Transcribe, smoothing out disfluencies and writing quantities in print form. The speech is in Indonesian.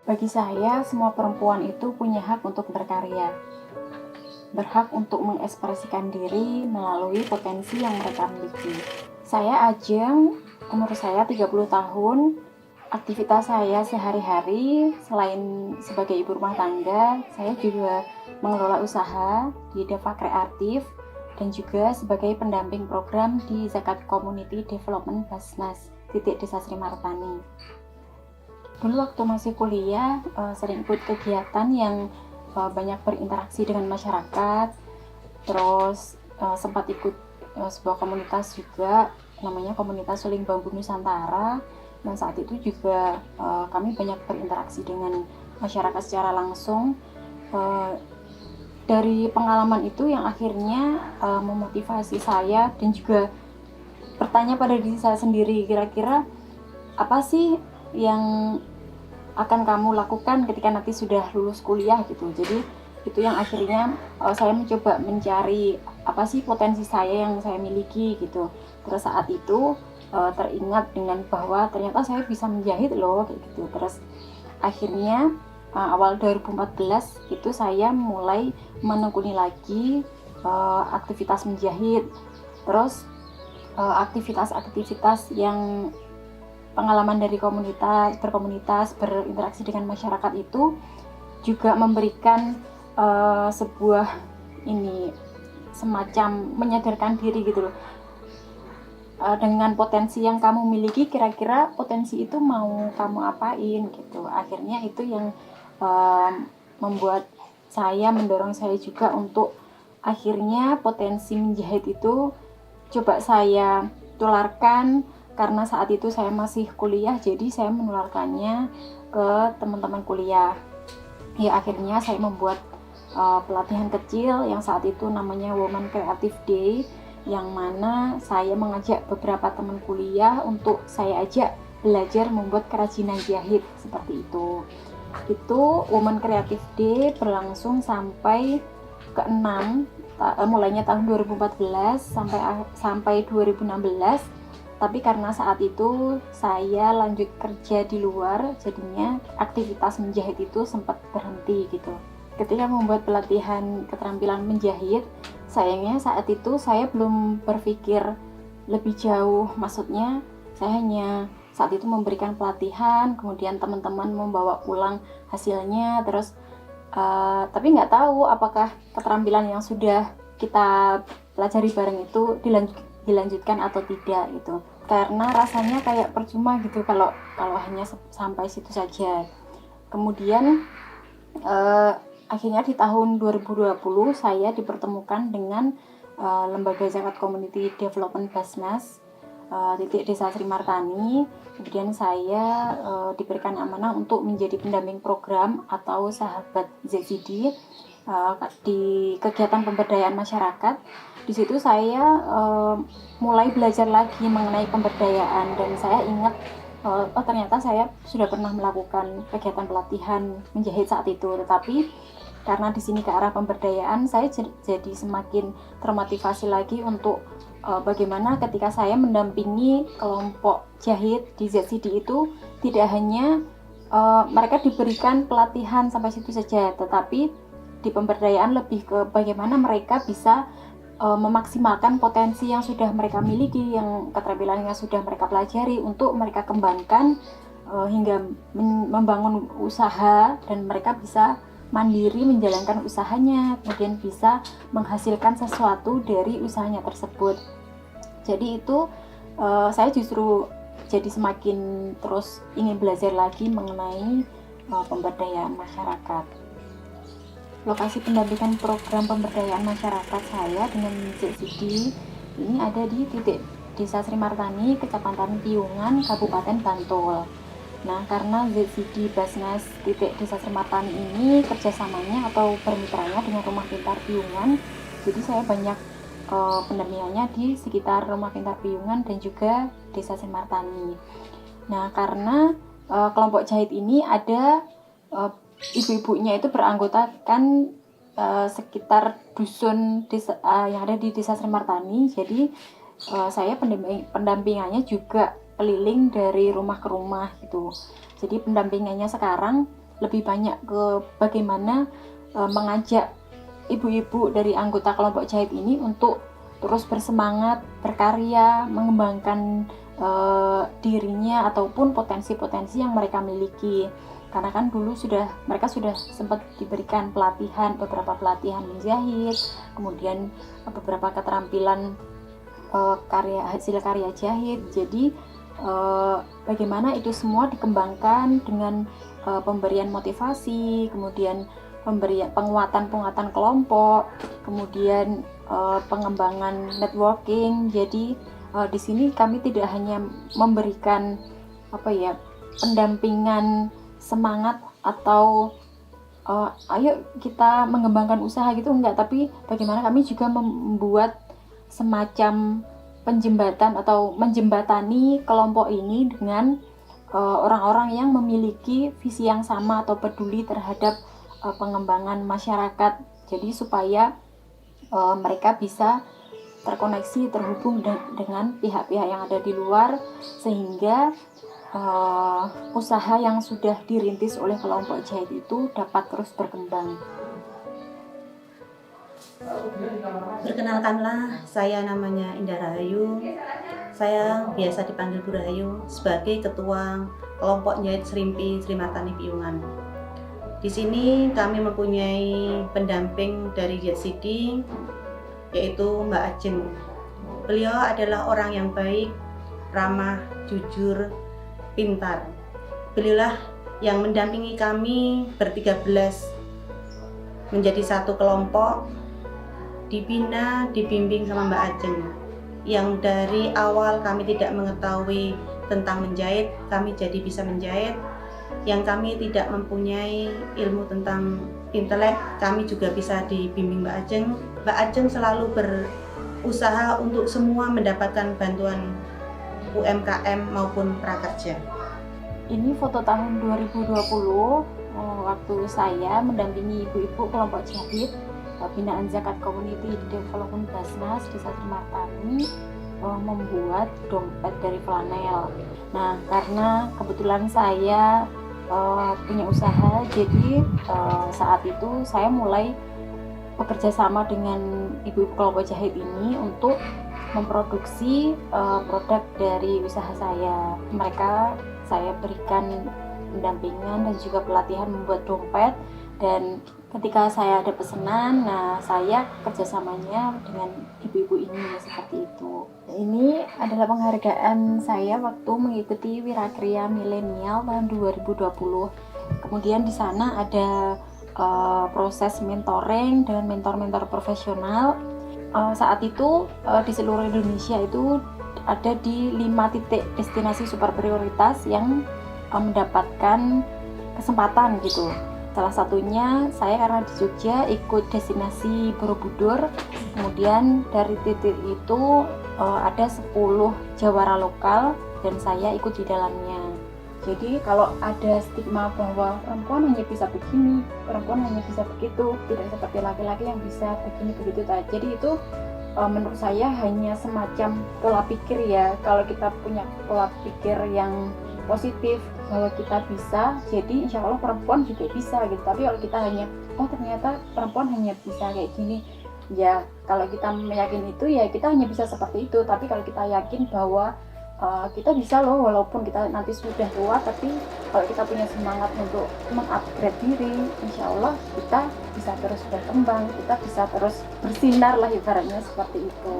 Bagi saya, semua perempuan itu punya hak untuk berkarya, berhak untuk mengekspresikan diri melalui potensi yang mereka miliki. Saya Ajeng, umur saya 30 tahun. Aktivitas saya sehari-hari selain sebagai ibu rumah tangga, saya juga mengelola usaha di Deva Kreatif dan juga sebagai pendamping program di Zakat Community Development Basnas Desa Sri Martani. Dulu waktu masih kuliah sering ikut kegiatan yang banyak berinteraksi dengan masyarakat, terus sempat ikut sebuah komunitas juga namanya Komunitas Suling Bambu Nusantara, dan saat itu juga kami banyak berinteraksi dengan masyarakat secara langsung. Dari pengalaman itu yang akhirnya memotivasi saya dan juga bertanya pada diri saya sendiri, kira-kira apa sih yang akan kamu lakukan ketika nanti sudah lulus kuliah gitu. Jadi itu yang akhirnya saya mencoba mencari apa sih potensi saya yang saya miliki gitu. Terus saat itu teringat dengan bahwa ternyata saya bisa menjahit loh kayak gitu. Terus akhirnya awal 2014 itu saya mulai menekuni lagi aktivitas menjahit. Terus aktivitas-aktivitas yang pengalaman dari berkomunitas, berinteraksi dengan masyarakat itu juga memberikan sebuah semacam menyadarkan diri gitu loh. Dengan potensi yang kamu miliki, kira-kira potensi itu mau kamu apain gitu. Akhirnya itu yang membuat saya, mendorong saya juga untuk akhirnya potensi menjahit itu coba saya tularkan, karena saat itu saya masih kuliah, jadi saya menularkannya ke teman-teman kuliah. Ya akhirnya saya membuat pelatihan kecil yang saat itu namanya Women Creative Day, yang mana saya mengajak beberapa teman kuliah untuk saya ajak belajar membuat kerajinan jahit seperti itu. Itu Women Creative Day berlangsung sampai ke-6, mulainya tahun 2014 sampai 2016. Tapi karena saat itu saya lanjut kerja di luar, jadinya aktivitas menjahit itu sempat berhenti gitu. Ketika membuat pelatihan keterampilan menjahit, sayangnya saat itu saya belum berpikir lebih jauh. Maksudnya saya hanya saat itu memberikan pelatihan, kemudian teman-teman membawa pulang hasilnya, terus tapi nggak tahu apakah keterampilan yang sudah kita pelajari bareng itu dilanjutkan atau tidak gitu, karena rasanya kayak percuma gitu kalau hanya sampai situ saja. Kemudian akhirnya di tahun 2020 saya dipertemukan dengan lembaga Zakat Community Development Basnas Desa Sri Martani. Kemudian saya diberikan amanah untuk menjadi pendamping program atau sahabat ZCD di kegiatan pemberdayaan masyarakat. Di situ saya mulai belajar lagi mengenai pemberdayaan, dan saya ingat ternyata saya sudah pernah melakukan kegiatan pelatihan menjahit saat itu, tetapi karena di sini ke arah pemberdayaan, saya jadi semakin termotivasi lagi untuk bagaimana ketika saya mendampingi kelompok jahit di ZCD itu tidak hanya mereka diberikan pelatihan sampai situ saja, tetapi di pemberdayaan lebih ke bagaimana mereka bisa memaksimalkan potensi yang sudah mereka miliki, yang keterampilan yang sudah mereka pelajari untuk mereka kembangkan hingga membangun usaha, dan mereka bisa mandiri menjalankan usahanya, kemudian bisa menghasilkan sesuatu dari usahanya tersebut. Jadi itu saya justru jadi semakin terus ingin belajar lagi mengenai pemberdayaan masyarakat. Lokasi pendampingan program pemberdayaan masyarakat saya dengan ZCD ini ada di titik Desa Sri Martani, Kecamatan Piungan, Kabupaten Bantul. Nah, karena ZCD Basnas titik Desa Sri Martani ini kerjasamanya atau bermitranya dengan Rumah Pintar Piungan, jadi saya banyak pendampingannya di sekitar Rumah Pintar Piungan dan juga Desa Sri Martani. Nah, karena kelompok jahit ini ada ibu-ibunya itu beranggotakan sekitar dusun desa yang ada di Desa Sri Martani, jadi saya pendampingannya juga keliling dari rumah ke rumah gitu. Jadi pendampingannya sekarang lebih banyak ke bagaimana mengajak ibu-ibu dari anggota kelompok jahit ini untuk terus bersemangat, berkarya, mengembangkan dirinya ataupun potensi-potensi yang mereka miliki. Karena kan dulu mereka sudah sempat diberikan beberapa pelatihan menjahit, kemudian beberapa keterampilan hasil karya jahit. Jadi bagaimana itu semua dikembangkan dengan pemberian motivasi, kemudian penguatan kelompok, kemudian pengembangan networking. Jadi di sini kami tidak hanya memberikan pendampingan semangat atau ayo kita mengembangkan usaha gitu, enggak, tapi bagaimana kami juga membuat semacam penjembatan atau menjembatani kelompok ini dengan orang-orang yang memiliki visi yang sama atau peduli terhadap pengembangan masyarakat. Jadi supaya mereka bisa terkoneksi, terhubung dengan pihak-pihak yang ada di luar, sehingga usaha yang sudah dirintis oleh kelompok jahit itu dapat terus berkembang. Perkenalkanlah, saya namanya Indah Rahayu. Saya biasa dipanggil Bu Rahayu sebagai Ketua Kelompok Jahit Serimpi Sri Martani Piungan. Di sini kami mempunyai pendamping dari JSID, yaitu Mbak Ajeng. Beliau adalah orang yang baik, ramah, jujur, pintar. Beliaulah yang mendampingi kami ber-13 menjadi satu kelompok, dibina, dibimbing sama Mbak Ajeng. Yang dari awal kami tidak mengetahui tentang menjahit, kami jadi bisa menjahit. Yang kami tidak mempunyai ilmu tentang intelek, kami juga bisa dibimbing Mbak Ajeng. Mbak Ajeng selalu berusaha untuk semua mendapatkan bantuan UMKM maupun prakerja. Ini foto tahun 2020, waktu saya mendampingi ibu-ibu kelompok jahit binaan Zakat Community Development Basnas Desa Sri Martani membuat dompet dari flanel. Nah, karena kebetulan saya punya usaha, jadi saat itu saya mulai bekerja sama dengan ibu-ibu kelompok jahit ini untuk memproduksi produk dari usaha saya. Saya berikan pendampingan dan juga pelatihan membuat dompet, dan ketika saya ada pesanan, saya kerjasamanya dengan ibu-ibu ini seperti itu. Ini adalah penghargaan saya waktu mengikuti Wirakriya Milenial tahun 2020. Kemudian di sana ada proses mentoring dengan mentor-mentor profesional. Saat itu di seluruh Indonesia itu ada di 5 titik destinasi super prioritas yang mendapatkan kesempatan gitu. Salah satunya saya karena di Jogja ikut destinasi Borobudur, kemudian dari titik itu ada 10 jawara lokal dan saya ikut di dalamnya. Jadi kalau ada stigma bahwa perempuan hanya bisa begini, perempuan hanya bisa begitu, tidak seperti laki-laki yang bisa begini begitu. Jadi itu menurut saya hanya semacam pola pikir ya. Kalau kita punya pola pikir yang positif bahwa kita bisa, jadi insya Allah perempuan juga bisa gitu. Tapi kalau kita hanya ternyata perempuan hanya bisa kayak gini, ya kalau kita meyakini itu ya kita hanya bisa seperti itu. Tapi kalau kita yakin bahwa kita bisa loh, walaupun kita nanti sudah tua, tapi kalau kita punya semangat untuk mengupgrade diri, insya Allah kita bisa terus berkembang, kita bisa terus bersinar lah ibaratnya seperti itu.